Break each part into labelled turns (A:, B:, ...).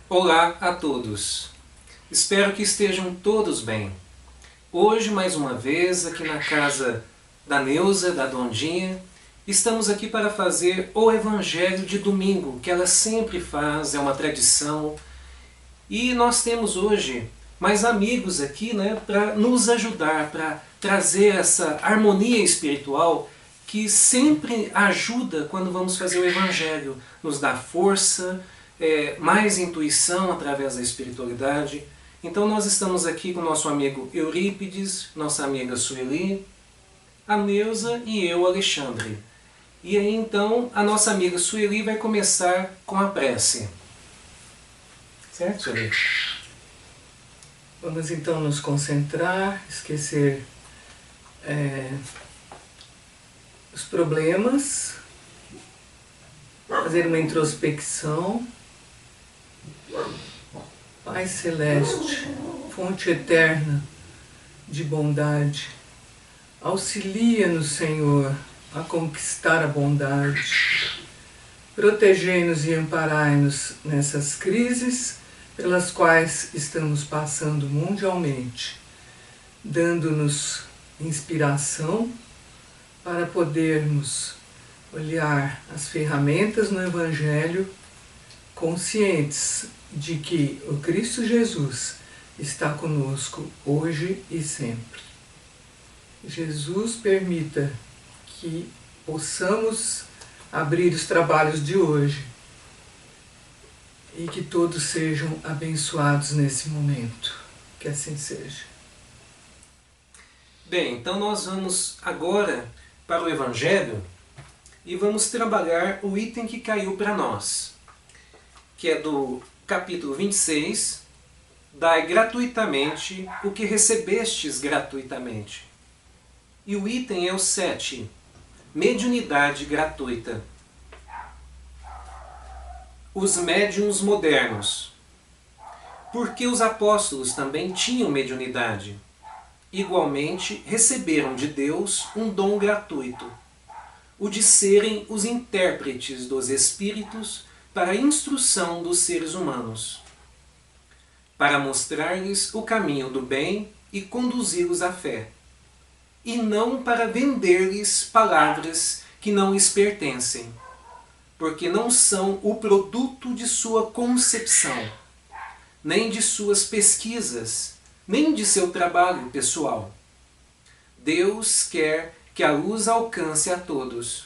A: Olá a todos! Espero que estejam todos bem. Hoje, mais uma vez, aqui na casa da Neuza, da Dondinha, estamos aqui para fazer o Evangelho de domingo, que ela sempre faz, é uma tradição. E nós temos hoje mais amigos aqui, para nos ajudar, para trazer essa harmonia espiritual que sempre ajuda quando vamos fazer o Evangelho, nos dá força, mais intuição através da espiritualidade. Então nós estamos aqui com o nosso amigo Eurípides, nossa amiga Sueli, a Neuza e eu, Alexandre. E aí então a nossa amiga Sueli vai começar com a prece. Certo, Sueli?
B: Vamos então nos concentrar, esquecer os problemas, fazer uma introspecção. Pai Celeste, fonte eterna de bondade, auxilia-nos, Senhor, a conquistar a bondade. Protegei-nos e amparai-nos nessas crises pelas quais estamos passando mundialmente, dando-nos inspiração para podermos olhar as ferramentas no Evangelho, conscientes de que o Cristo Jesus está conosco hoje e sempre. Jesus permita que possamos abrir os trabalhos de hoje e que todos sejam abençoados nesse momento. Que assim seja.
A: Bem, então nós vamos agora para o Evangelho e vamos trabalhar o item que caiu para nós, que é do capítulo 26, dai gratuitamente o que recebestes gratuitamente. E o item é o 7, mediunidade gratuita. Os médiuns modernos. Porque os apóstolos também tinham mediunidade. Igualmente receberam de Deus um dom gratuito, o de serem os intérpretes dos Espíritos para a instrução dos seres humanos, para mostrar-lhes o caminho do bem e conduzi-los à fé, e não para vender-lhes palavras que não lhes pertencem, porque não são o produto de sua concepção, nem de suas pesquisas, nem de seu trabalho pessoal. Deus quer que a luz alcance a todos.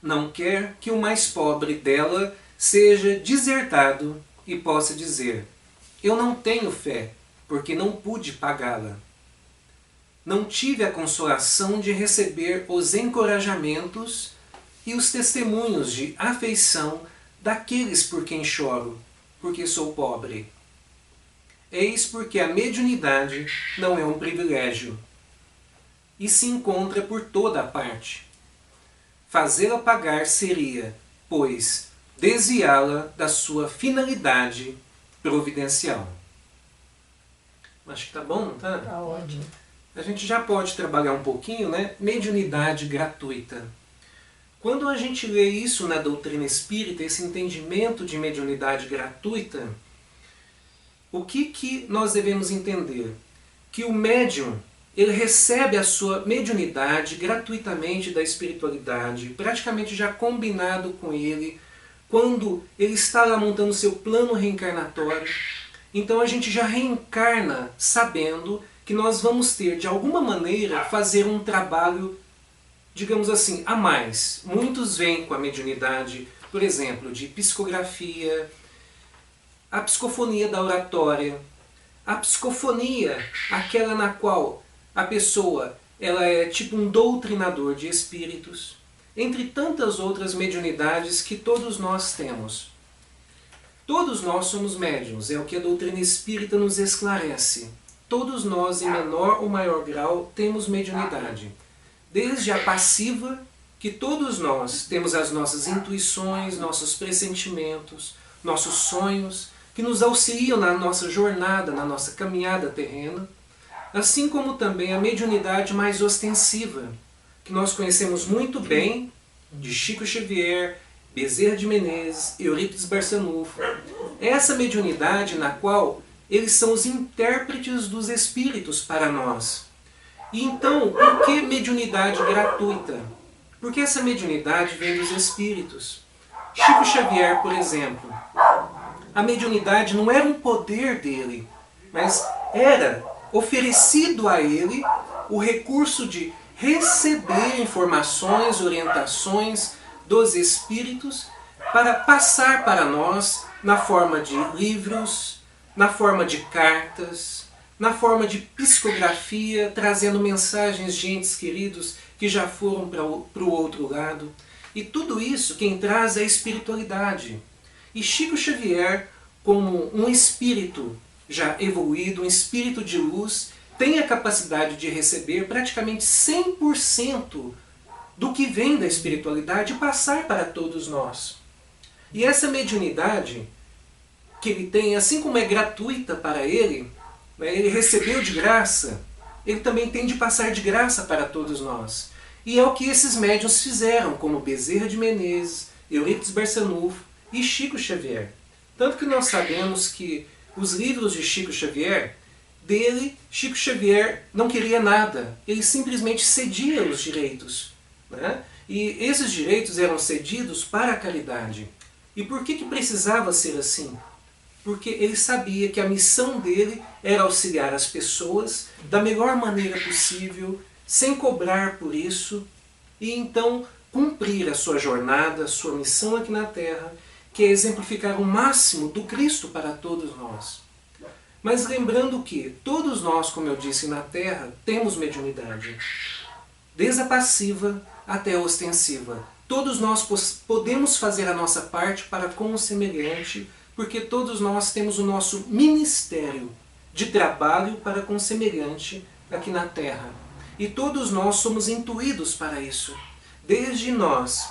A: Não quer que o mais pobre dela seja desertado e possa dizer: eu não tenho fé, porque não pude pagá-la. Não tive a consolação de receber os encorajamentos e os testemunhos de afeição daqueles por quem choro, porque sou pobre. Eis porque a mediunidade não é um privilégio, e se encontra por toda a parte. Fazê-la pagar seria, pois, desviá-la da sua finalidade providencial. Acho que tá bom, não tá?
B: Tá ótimo.
A: A gente já pode trabalhar um pouquinho, mediunidade gratuita. Quando a gente lê isso na doutrina espírita, esse entendimento de mediunidade gratuita, o que nós devemos entender? Que o médium, ele recebe a sua mediunidade gratuitamente da espiritualidade, praticamente já combinado com ele, quando ele está lá montando seu plano reencarnatório. Então a gente já reencarna sabendo que nós vamos ter, de alguma maneira, fazer um trabalho, digamos assim, a mais. Muitos vêm com a mediunidade, por exemplo, de psicografia, a psicofonia da oratória, a psicofonia, aquela na qual a pessoa ela é tipo um doutrinador de espíritos, entre tantas outras mediunidades que todos nós temos. Todos nós somos médiuns, é o que a doutrina espírita nos esclarece. Todos nós, em menor ou maior grau, temos mediunidade. Desde a passiva, que todos nós temos as nossas intuições, nossos pressentimentos, nossos sonhos, que nos auxiliam na nossa jornada, na nossa caminhada terrena, assim como também a mediunidade mais ostensiva, que nós conhecemos muito bem, de Chico Xavier, Bezerra de Menezes, Eurípides Barçanufo, É essa mediunidade na qual eles são os intérpretes dos espíritos para nós. E então, por que mediunidade gratuita? Porque essa mediunidade vem dos espíritos. Chico Xavier, por exemplo, a mediunidade não era um poder dele, mas era oferecido a ele o recurso de receber informações, orientações dos espíritos para passar para nós na forma de livros, na forma de cartas, na forma de psicografia, trazendo mensagens de entes queridos que já foram para o outro lado. E tudo isso quem traz é a espiritualidade. E Chico Xavier, como um espírito já evoluído, um espírito de luz, tem a capacidade de receber praticamente 100% do que vem da espiritualidade e passar para todos nós. E essa mediunidade que ele tem, assim como é gratuita para ele, né, ele recebeu de graça, ele também tem de passar de graça para todos nós. E é o que esses médiuns fizeram, como Bezerra de Menezes, Eurípides Barçanufo e Chico Xavier. Tanto que nós sabemos que os livros de Chico Xavier, dele, Chico Xavier não queria nada, ele simplesmente cedia os direitos, né? E esses direitos eram cedidos para a caridade. E por que precisava ser assim? Porque ele sabia que a missão dele era auxiliar as pessoas da melhor maneira possível, sem cobrar por isso, e então cumprir a sua jornada, a sua missão aqui na Terra, que é exemplificar o máximo do Cristo para todos nós. Mas lembrando que todos nós, como eu disse, na Terra, temos mediunidade. Desde a passiva até a ostensiva. Todos nós podemos fazer a nossa parte para com o semelhante, porque todos nós temos o nosso ministério de trabalho para com o semelhante aqui na Terra. E todos nós somos intuídos para isso. Desde nós,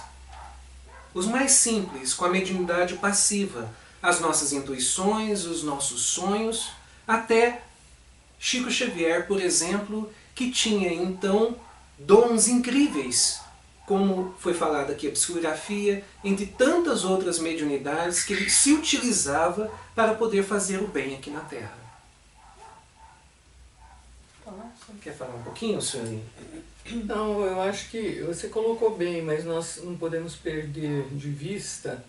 A: os mais simples, com a mediunidade passiva, as nossas intuições, os nossos sonhos, até Chico Xavier, por exemplo, que tinha então dons incríveis, como foi falado aqui a psicografia, entre tantas outras mediunidades que ele se utilizava para poder fazer o bem aqui na Terra. Quer falar um pouquinho, Sueli?
B: Não, eu acho que você colocou bem, mas nós não podemos perder de vista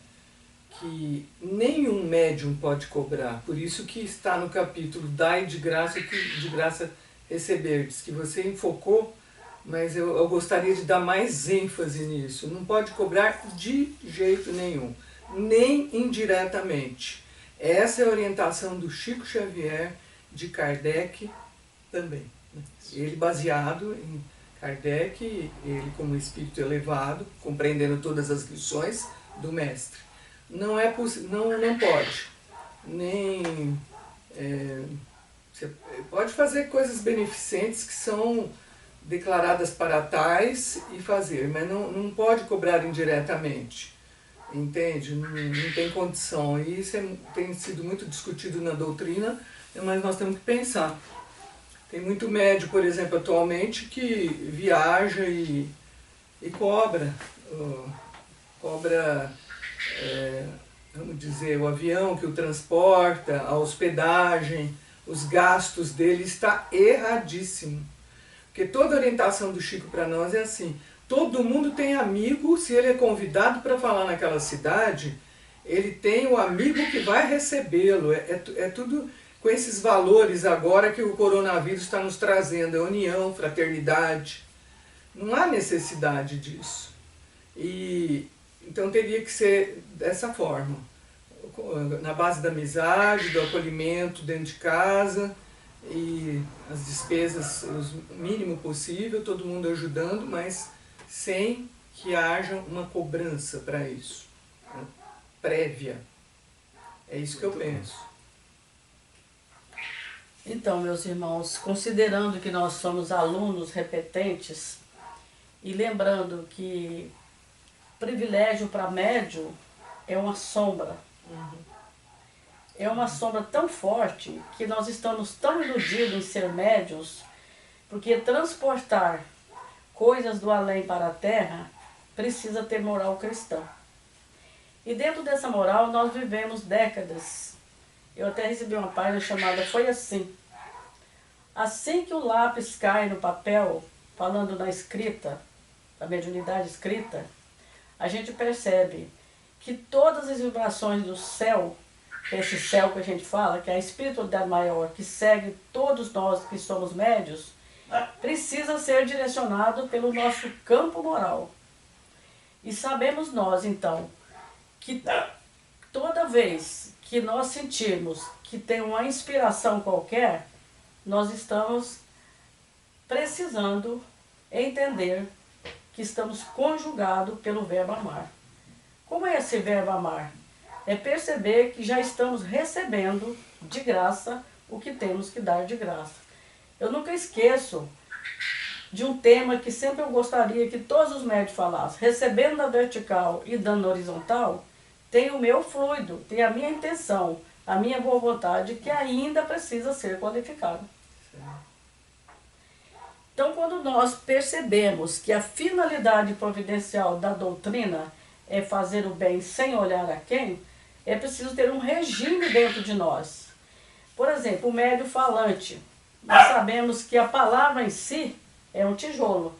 B: que nenhum médium pode cobrar. Por isso que está no capítulo Dai de graça que de graça receberdes, que você enfocou, mas eu gostaria de dar mais ênfase nisso. Não pode cobrar de jeito nenhum, nem indiretamente. Essa é a orientação do Chico Xavier, de Kardec também. Ele baseado em Kardec, ele como espírito elevado, compreendendo todas as lições do mestre. Não é não pode. Nem você pode fazer coisas beneficentes que são declaradas para tais e fazer, mas não pode cobrar indiretamente. Entende? Não tem condição. E isso tem sido muito discutido na doutrina, mas nós temos que pensar. Tem muito médium, por exemplo, atualmente, que viaja e cobra. Vamos dizer, o avião que o transporta, a hospedagem, os gastos dele, está erradíssimo. Porque toda a orientação do Chico para nós é assim, todo mundo tem amigo, se ele é convidado para falar naquela cidade, ele tem o amigo que vai recebê-lo, é tudo com esses valores agora que o coronavírus está nos trazendo, a união, fraternidade. Não há necessidade disso. Então teria que ser dessa forma, na base da amizade, do acolhimento dentro de casa, e as despesas o mínimo possível, todo mundo ajudando, mas sem que haja uma cobrança para isso, né? Prévia. É isso que eu penso.
C: Então, meus irmãos, considerando que nós somos alunos repetentes e lembrando que privilégio para médium é uma sombra. É uma sombra tão forte que nós estamos tão iludidos em ser médiuns, porque transportar coisas do além para a terra precisa ter moral cristã. E dentro dessa moral nós vivemos décadas. Eu até recebi uma página chamada Foi Assim. Assim que o lápis cai no papel, falando na escrita, da mediunidade escrita, a gente percebe que todas as vibrações do céu, esse céu que a gente fala, que é a espiritualidade maior, que segue todos nós que somos médios, precisa ser direcionado pelo nosso campo moral. E sabemos nós, então, que toda vez que nós sentirmos que tem uma inspiração qualquer, nós estamos precisando entender que estamos conjugados pelo verbo amar. Como é esse verbo amar? É perceber que já estamos recebendo de graça o que temos que dar de graça. Eu nunca esqueço de um tema que sempre eu gostaria que todos os médios falassem. Recebendo na vertical e dando na horizontal, tem o meu fluido, tem a minha intenção, a minha boa vontade, que ainda precisa ser qualificada. Então, quando nós percebemos que a finalidade providencial da doutrina é fazer o bem sem olhar a quem, é preciso ter um regime dentro de nós. Por exemplo, o médio falante. Nós sabemos que a palavra em si é um tijolo.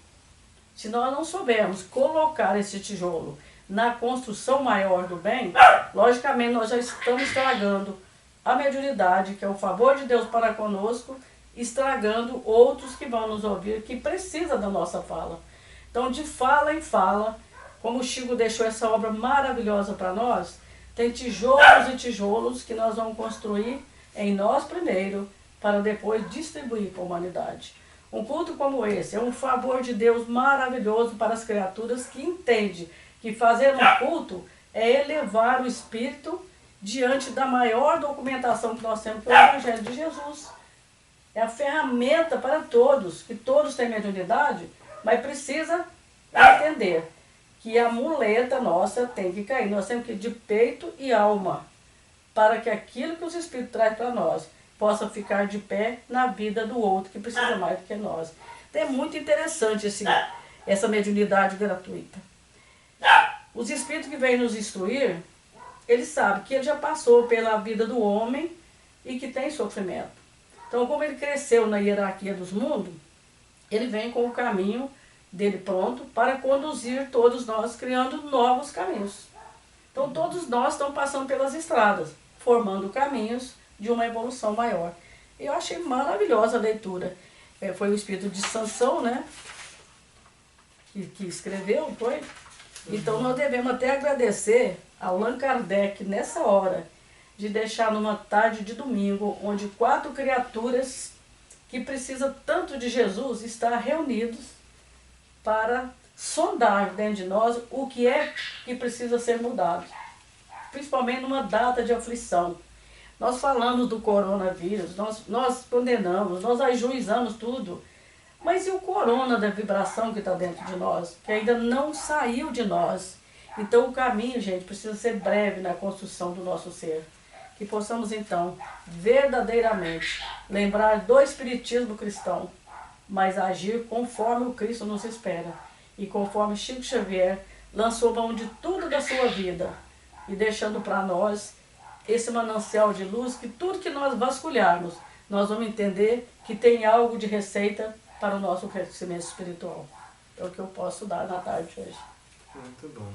C: Se nós não soubermos colocar esse tijolo na construção maior do bem, logicamente nós já estamos estragando a mediunidade, que é o favor de Deus para conosco, estragando outros que vão nos ouvir, que precisam da nossa fala. Então, de fala em fala, como o Chico deixou essa obra maravilhosa para nós, tem tijolos e tijolos que nós vamos construir em nós primeiro, para depois distribuir para a humanidade. Um culto como esse é um favor de Deus maravilhoso para as criaturas que entendem que fazer um culto é elevar o espírito diante da maior documentação que nós temos, que é o Evangelho de Jesus. É a ferramenta para todos, que todos têm mediunidade, mas precisa entender que a muleta nossa tem que cair. Nós temos que ir de peito e alma, para que aquilo que os Espíritos trazem para nós possa ficar de pé na vida do outro, que precisa mais do que nós. Então é muito interessante essa mediunidade gratuita. Os Espíritos que vêm nos instruir, eles sabem que ele já passou pela vida do homem e que tem sofrimento. Então, como ele cresceu na hierarquia dos mundos, ele vem com o caminho dele pronto para conduzir todos nós, criando novos caminhos. Então, todos nós estamos passando pelas estradas, formando caminhos de uma evolução maior. Eu achei maravilhosa a leitura. Foi o espírito de Sansão, né? Que escreveu, foi? Então, nós devemos até agradecer ao Allan Kardec, nessa hora, de deixar numa tarde de domingo, onde 4 criaturas que precisam tanto de Jesus estão reunidos para sondar dentro de nós o que é que precisa ser mudado, principalmente numa data de aflição. Nós falamos do coronavírus, nós condenamos, nós ajuizamos tudo, mas e o corona da vibração que está dentro de nós, que ainda não saiu de nós? Então o caminho, gente, precisa ser breve na construção do nosso ser. Que possamos, então, verdadeiramente lembrar do Espiritismo cristão, mas agir conforme o Cristo nos espera. E conforme Chico Xavier lançou mão de tudo da sua vida, e deixando para nós esse manancial de luz, que tudo que nós vasculharmos, nós vamos entender que tem algo de receita para o nosso crescimento espiritual. É o que eu posso dar na tarde de hoje.
A: Muito bom.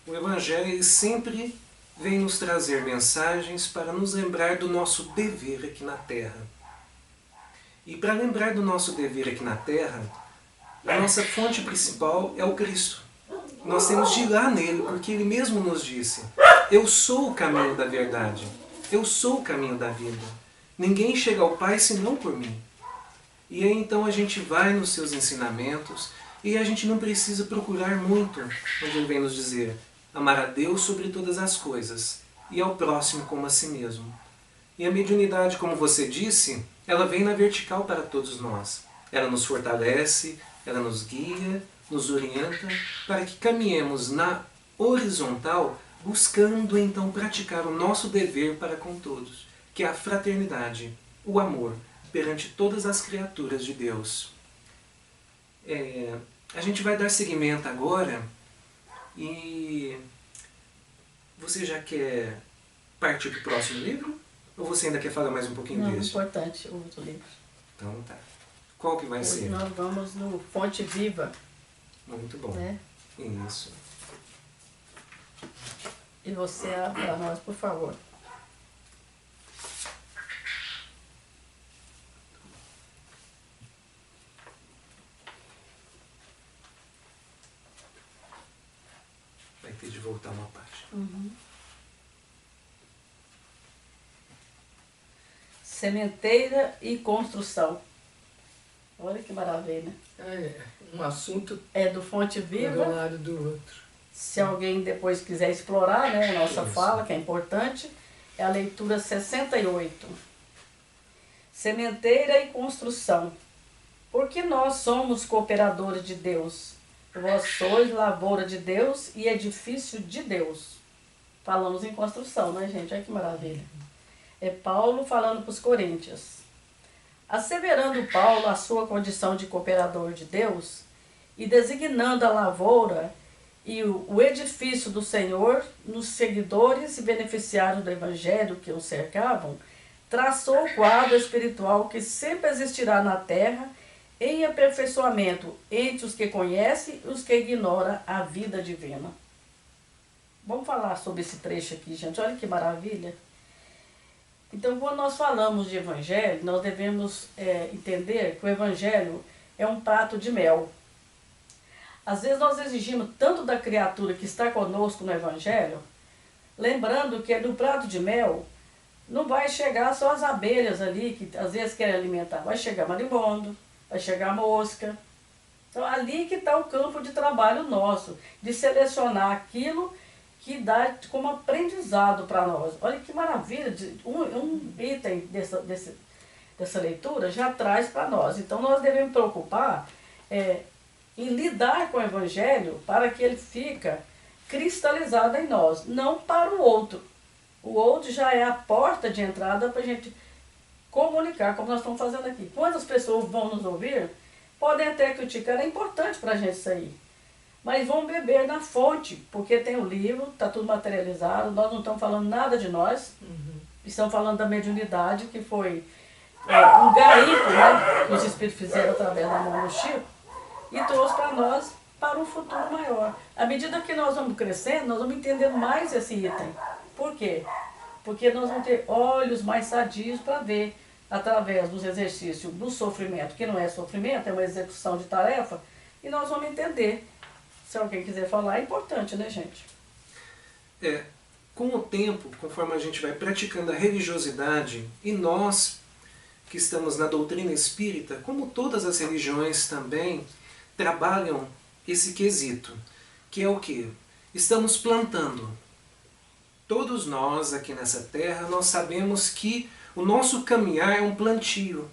A: O Evangelho ele sempre vem nos trazer mensagens para nos lembrar do nosso dever aqui na Terra. E para lembrar do nosso dever aqui na Terra, a nossa fonte principal é o Cristo. Nós temos de ir lá nele, porque ele mesmo nos disse: eu sou o caminho da verdade, eu sou o caminho da vida. Ninguém chega ao Pai senão por mim. E aí então a gente vai nos seus ensinamentos e a gente não precisa procurar muito, onde ele vem nos dizer: amar a Deus sobre todas as coisas e ao próximo como a si mesmo. E a mediunidade, como você disse, ela vem na vertical para todos nós. Ela nos fortalece, ela nos guia, nos orienta para que caminhemos na horizontal, buscando então praticar o nosso dever para com todos, que é a fraternidade, o amor perante todas as criaturas de Deus. A gente vai dar seguimento agora e Você já quer partir para o próximo livro? Ou você ainda quer falar mais um pouquinho
C: Não,
A: desse?
C: importante, o outro livro.
A: Então tá. Qual que vai
C: Hoje
A: ser?
C: nós vamos no Fonte Viva,
A: Muito bom.
C: né?
A: Isso.
C: E você abre para nós, por favor.
A: Vai ter de voltar uma página.
C: Uhum. Sementeira e construção. Olha que maravilha.
B: É um assunto
C: É do Fonte
B: um
C: Viva.
B: do lado do outro.
C: Se alguém depois quiser explorar, né, a nossa
A: Isso.
C: fala, que é importante, é a leitura 68. Sementeira e construção. Porque nós somos cooperadores de Deus. Vós sois lavoura de Deus e edifício de Deus. Falamos em construção, né, gente? Olha que maravilha. É Paulo falando para os coríntios. Asseverando Paulo a sua condição de cooperador de Deus e designando a lavoura e o edifício do Senhor nos seguidores e beneficiários do Evangelho que o cercavam, traçou o quadro espiritual que sempre existirá na terra em aperfeiçoamento entre os que conhecem e os que ignoram a vida divina. Vamos falar sobre esse trecho aqui, gente. Olha que maravilha. Então, quando nós falamos de Evangelho, nós devemos entender que o Evangelho é um prato de mel. Às vezes nós exigimos tanto da criatura que está conosco no Evangelho, lembrando que no prato de mel não vai chegar só as abelhas ali, que às vezes querem alimentar, vai chegar marimbondo, vai chegar mosca. Então ali que está o campo de trabalho nosso, de selecionar aquilo que dá como aprendizado para nós. Olha que maravilha, um item dessa leitura já traz para nós. Então nós devemos preocupar em lidar com o Evangelho para que ele fica cristalizado em nós, não para o outro. O outro já é a porta de entrada para a gente comunicar, como nós estamos fazendo aqui. Quantas pessoas vão nos ouvir, podem até criticar, é importante para a gente sair. Mas vão beber na fonte, porque tem o livro, está tudo materializado, nós não estamos falando nada de nós, estamos falando da mediunidade, que foi um garimpo, né, que os espíritos fizeram através da mão do Chico, e trouxe para nós para um futuro maior. À medida que nós vamos crescendo, nós vamos entendendo mais esse item. Por quê? Porque nós vamos ter olhos mais sadios para ver, através dos exercícios do sofrimento, que não é sofrimento, é uma execução de tarefa, e nós vamos entender. Se alguém quiser falar, é importante, né, gente?
A: Com o tempo, conforme a gente vai praticando a religiosidade, e nós que estamos na doutrina espírita, como todas as religiões também, trabalham esse quesito, que é o quê? Estamos plantando. Todos nós aqui nessa terra, nós sabemos que o nosso caminhar é um plantio.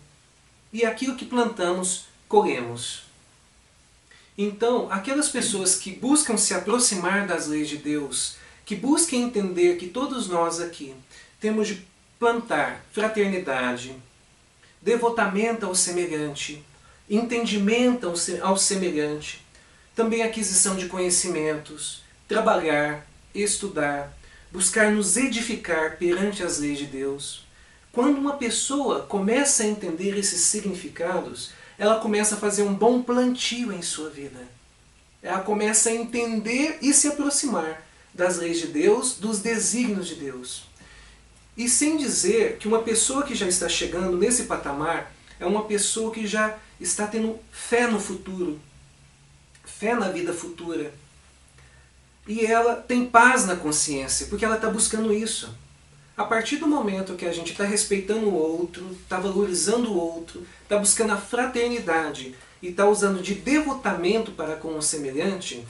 A: E aquilo que plantamos, colhemos. Então, aquelas pessoas que buscam se aproximar das leis de Deus, que busquem entender que todos nós aqui temos de plantar fraternidade, devotamento ao semelhante, entendimento ao semelhante, também aquisição de conhecimentos, trabalhar, estudar, buscar nos edificar perante as leis de Deus. Quando uma pessoa começa a entender esses significados, ela começa a fazer um bom plantio em sua vida. Ela começa a entender e se aproximar das leis de Deus, dos desígnios de Deus. E sem dizer que uma pessoa que já está chegando nesse patamar é uma pessoa que já está tendo fé no futuro, fé na vida futura. E ela tem paz na consciência, porque ela está buscando isso. A partir do momento que a gente está respeitando o outro, está valorizando o outro, está buscando a fraternidade e está usando de devotamento para com o semelhante,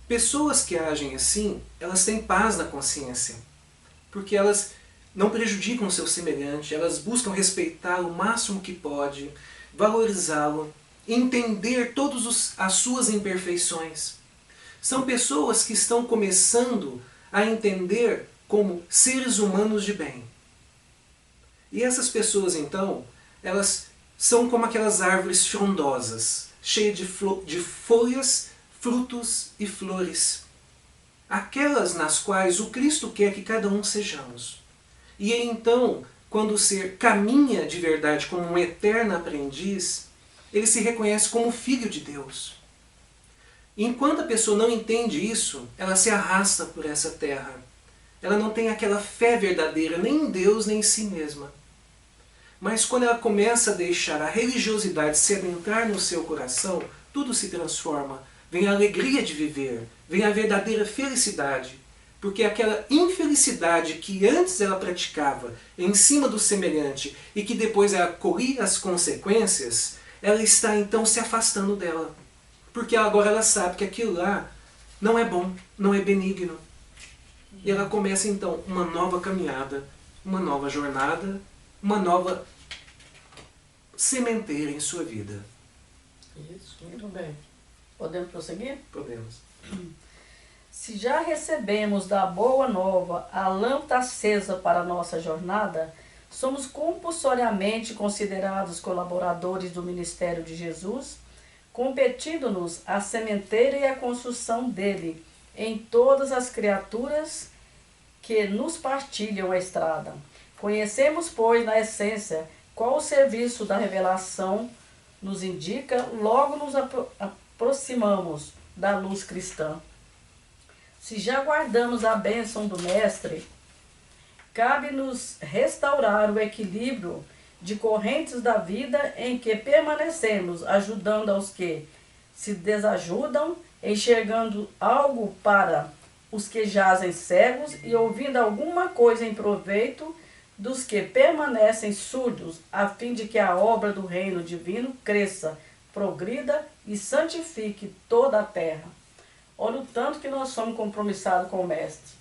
A: pessoas que agem assim, elas têm paz na consciência. Porque elas não prejudicam o seu semelhante, elas buscam respeitá-lo o máximo que pode, valorizá-lo, entender todas as suas imperfeições. São pessoas que estão começando a entender como seres humanos de bem. E essas pessoas, então, elas são como aquelas árvores frondosas, cheias de folhas, frutos e flores. aquelas nas quais o Cristo quer que cada um sejamos. E então, quando o ser caminha de verdade como um eterno aprendiz, ele se reconhece como filho de Deus. Enquanto a pessoa não entende isso, ela se arrasta por essa terra. Ela não tem aquela fé verdadeira nem em Deus nem em si mesma. Mas quando ela começa a deixar a religiosidade se adentrar no seu coração, tudo se transforma. Vem a alegria de viver, vem a verdadeira felicidade. Porque aquela infelicidade que antes ela praticava em cima do semelhante e que depois ela colhia as consequências, ela está então se afastando dela. Porque agora ela sabe que aquilo lá não é bom, não é benigno. E ela começa então uma nova caminhada, uma nova jornada, uma nova sementeira em sua vida.
B: Isso, muito bem.
C: Podemos prosseguir?
A: Podemos.
C: Se já recebemos da boa nova a lâmpada acesa para a nossa jornada, somos compulsoriamente considerados colaboradores do ministério de Jesus, competindo-nos a sementeira e a construção dele em todas as criaturas que nos partilham a estrada. Conhecemos, pois, na essência, qual o serviço da revelação nos indica, logo nos aproximamos da luz cristã. Se já guardamos a bênção do Mestre, cabe-nos restaurar o equilíbrio de correntes da vida em que permanecemos, ajudando aos que se desajudam, enxergando algo para os que jazem cegos e ouvindo alguma coisa em proveito dos que permanecem surdos, a fim de que a obra do reino divino cresça, progrida e santifique toda a terra. Olha o tanto que nós somos compromissados com o Mestre,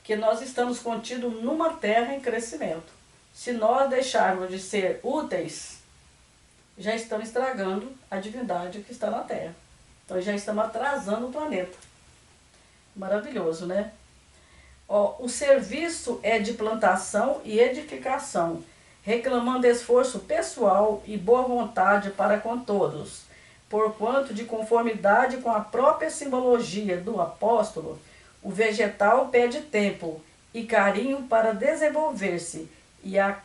C: que nós estamos contidos numa terra em crescimento. Se nós deixarmos de ser úteis, já estamos estragando a divindade que está na terra. Então já estamos atrasando o planeta. Maravilhoso, né? O serviço é de plantação e edificação, reclamando esforço pessoal e boa vontade para com todos, porquanto, de conformidade com a própria simbologia do apóstolo, o vegetal pede tempo e carinho para desenvolver-se, e a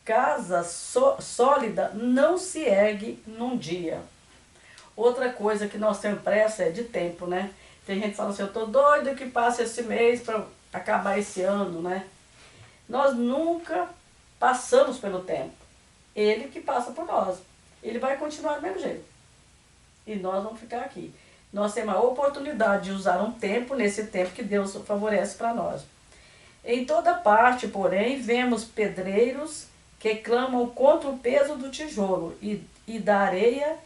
C: casa sólida não se ergue num dia. Outra coisa que nós temos pressa é de tempo, né? Tem gente que fala assim, eu estou doido que passe esse mês para acabar esse ano, né? Nós nunca passamos pelo tempo. Ele que passa por nós. Ele vai continuar do mesmo jeito. E nós vamos ficar aqui. Nós temos a oportunidade de usar um tempo, nesse tempo que Deus favorece para nós. Em toda parte, porém, vemos pedreiros que clamam contra o peso do tijolo e da areia,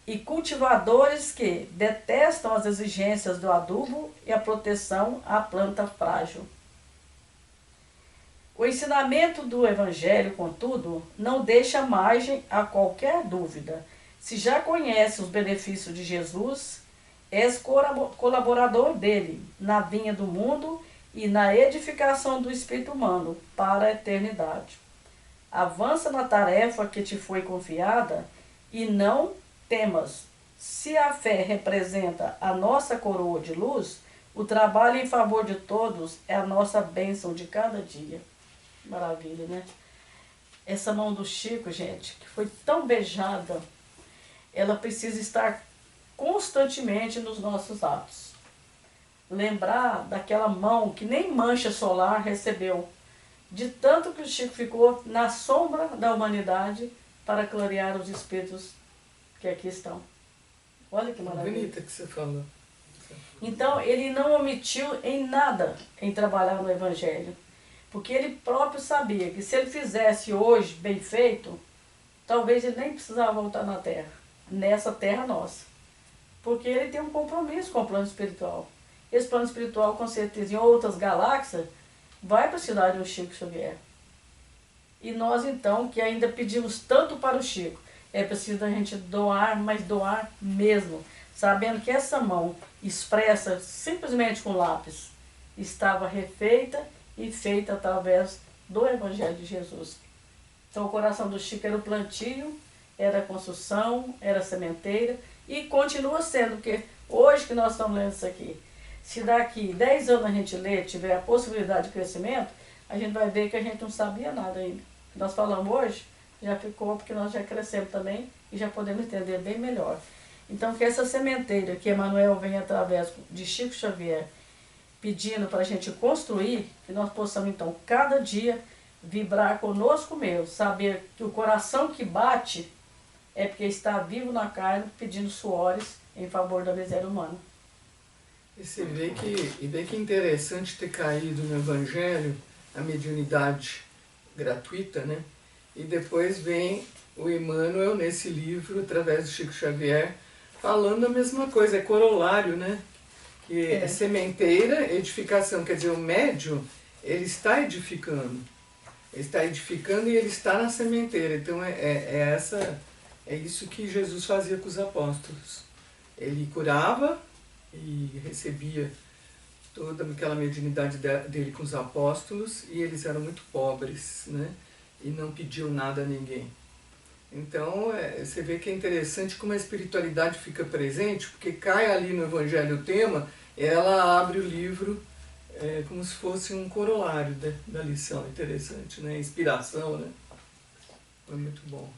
C: e cultivadores que detestam as exigências do adubo e a proteção à planta frágil. O ensinamento do Evangelho, contudo, não deixa margem a qualquer dúvida. Se já conhece os benefícios de Jesus, és colaborador dele na vinha do mundo e na edificação do espírito humano para a eternidade. Avança na tarefa que te foi confiada e não temas. Se a fé representa a nossa coroa de luz, o trabalho em favor de todos é a nossa bênção de cada dia. Maravilha, né? Essa mão do Chico, gente, que foi tão beijada, ela precisa estar constantemente nos nossos atos. Lembrar daquela mão que nem mancha solar recebeu, de tanto que o Chico ficou na sombra da humanidade para clarear os espíritos que aqui estão. Olha que maravilha.
B: Bonita que você falou.
C: Então, ele não omitiu em nada em trabalhar no Evangelho. Porque ele próprio sabia que se ele fizesse hoje bem feito, talvez ele nem precisava voltar na Terra, nessa Terra nossa. Porque ele tem um compromisso com o plano espiritual. Esse plano espiritual, com certeza, em outras galáxias, vai precisar de um Chico Xavier. E nós, então, que ainda pedimos tanto para o Chico, é preciso a gente doar, mas doar mesmo, sabendo que essa mão expressa simplesmente com lápis estava refeita e feita através do Evangelho de Jesus. Então o coração do Chico era o plantio, era a construção, era a sementeira e continua sendo, porque hoje que nós estamos lendo isso aqui, Se daqui 10 anos a gente ler, tiver a possibilidade de crescimento, a gente vai ver que a gente não sabia nada ainda. O que nós falamos hoje já ficou, porque nós já crescemos também e já podemos entender bem melhor. Então, que essa sementeira que Emmanuel vem através de Chico Xavier pedindo para a gente construir, que nós possamos, então, cada dia vibrar conosco mesmo, saber que o coração que bate é porque está vivo na carne, pedindo suores em favor da miséria humana.
B: E você vê que interessante ter caído no Evangelho a mediunidade gratuita, né? E depois vem o Emmanuel nesse livro, através do Chico Xavier, falando a mesma coisa, é corolário, né? Que é sementeira, edificação, quer dizer, o médium, ele está edificando. Ele está edificando e ele está na sementeira. Então é isso que Jesus fazia com os apóstolos. Ele curava e recebia toda aquela mediunidade dele com os apóstolos, e eles eram muito pobres, né? E não pediam nada a ninguém. Então, você vê que é interessante como a espiritualidade fica presente, porque cai ali no Evangelho o tema, ela abre o livro como se fosse um corolário da lição. Interessante, né? Inspiração, né? Foi muito bom.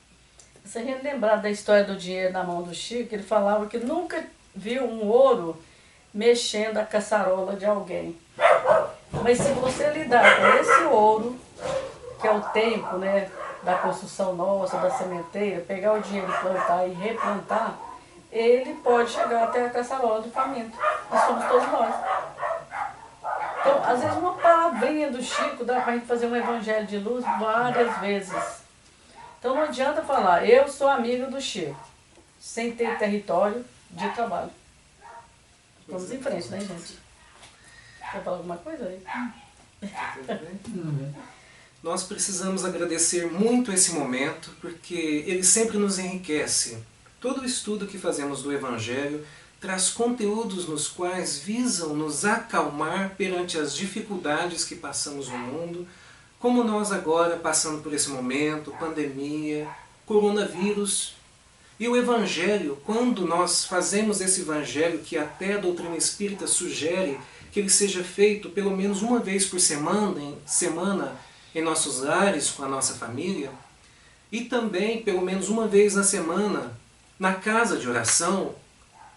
C: Se a gente lembrar da história do dinheiro na mão do Chico, ele falava que nunca viu um ouro mexendo a caçarola de alguém. Mas se você lidar com esse ouro, que é o tempo, né, da construção nossa, da sementeira, pegar o dinheiro e plantar e replantar, ele pode chegar até a caçarola do faminto. Nós somos todos nós. Então, às vezes uma palavrinha do Chico dá para a gente fazer um evangelho de luz várias vezes. Então não adianta falar, eu sou amigo do Chico, sem ter território de trabalho. Vamos em frente, né, gente? Quer falar alguma coisa aí?
A: Nós precisamos agradecer muito esse momento, porque ele sempre nos enriquece. Todo o estudo que fazemos do Evangelho traz conteúdos nos quais visam nos acalmar perante as dificuldades que passamos no mundo, como nós agora passando por esse momento, pandemia, coronavírus. E o Evangelho, quando nós fazemos esse Evangelho, que até a doutrina espírita sugere que ele seja feito pelo menos uma vez por semana em nossos lares, com a nossa família, e também pelo menos uma vez na semana na casa de oração,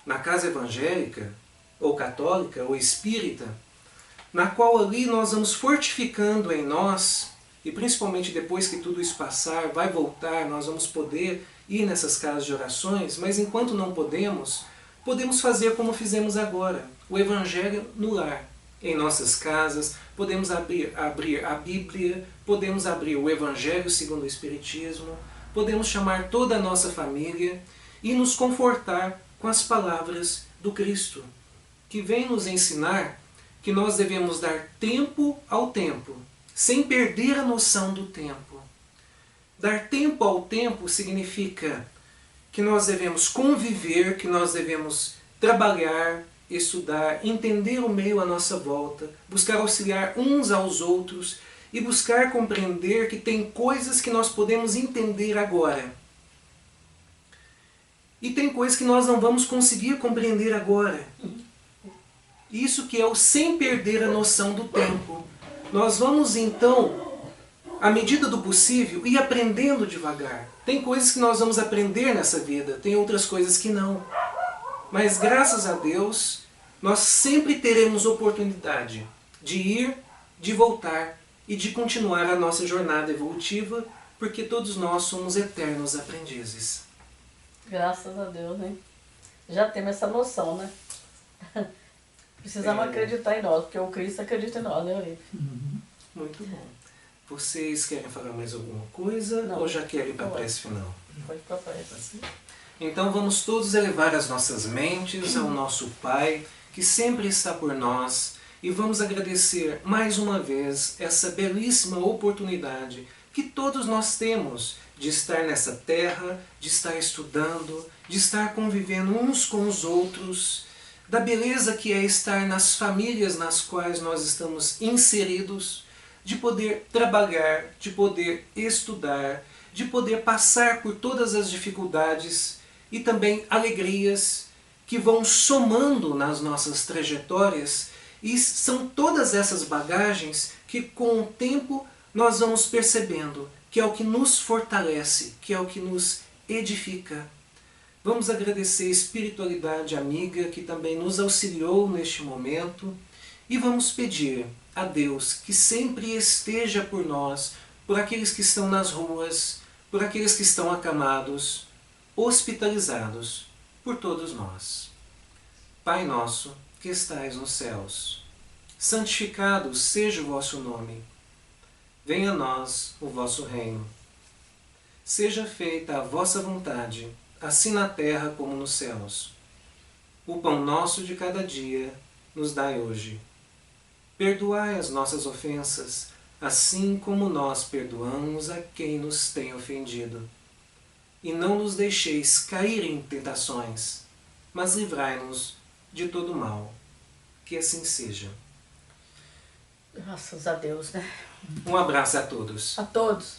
A: na casa evangélica, ou católica, ou espírita, na qual ali nós vamos fortificando em nós, e principalmente depois que tudo isso passar, vai voltar, nós vamos poder ir nessas casas de orações, mas enquanto não podemos, podemos fazer como fizemos agora, o Evangelho no lar, em nossas casas, podemos abrir a Bíblia, podemos abrir o Evangelho segundo o Espiritismo, podemos chamar toda a nossa família e nos confortar com as palavras do Cristo, que vem nos ensinar que nós devemos dar tempo ao tempo, sem perder a noção do tempo. Dar tempo ao tempo significa que nós devemos conviver, que nós devemos trabalhar, estudar, entender o meio à nossa volta, buscar auxiliar uns aos outros e buscar compreender que tem coisas que nós podemos entender agora. E tem coisas que nós não vamos conseguir compreender agora. Isso que é o sem perder a noção do tempo. Nós vamos então, à medida do possível, ir aprendendo devagar. Tem coisas que nós vamos aprender nessa vida, tem outras coisas que não. Mas graças a Deus, nós sempre teremos oportunidade de ir, de voltar e de continuar a nossa jornada evolutiva, porque todos nós somos eternos aprendizes.
C: Graças a Deus, né? Já temos essa noção, né? Precisamos acreditar em nós, porque o Cristo acredita em nós, né, Olívio?
A: Muito bom. Vocês querem falar mais alguma coisa?
C: Não.
A: Ou já querem ir para a prece final?
C: Pode ir para a prece.
A: Então vamos todos elevar as nossas mentes ao nosso Pai, que sempre está por nós, e vamos agradecer mais uma vez essa belíssima oportunidade que todos nós temos de estar nessa terra, de estar estudando, de estar convivendo uns com os outros, da beleza que é estar nas famílias nas quais nós estamos inseridos, de poder trabalhar, de poder estudar, de poder passar por todas as dificuldades e também alegrias que vão somando nas nossas trajetórias, e são todas essas bagagens que com o tempo nós vamos percebendo que é o que nos fortalece, que é o que nos edifica. Vamos agradecer a espiritualidade amiga que também nos auxiliou neste momento e vamos pedir a Deus que sempre esteja por nós, por aqueles que estão nas ruas, por aqueles que estão acamados, hospitalizados, por todos nós. Pai nosso, que estais nos céus, santificado seja o vosso nome. Venha a nós o vosso reino. Seja feita a vossa vontade, assim na terra como nos céus. O pão nosso de cada dia nos dai hoje. Perdoai as nossas ofensas, assim como nós perdoamos a quem nos tem ofendido. E não nos deixeis cair em tentações, mas livrai-nos de todo mal. Que assim seja.
C: Graças a Deus, né?
A: Um abraço a todos.
C: A todos.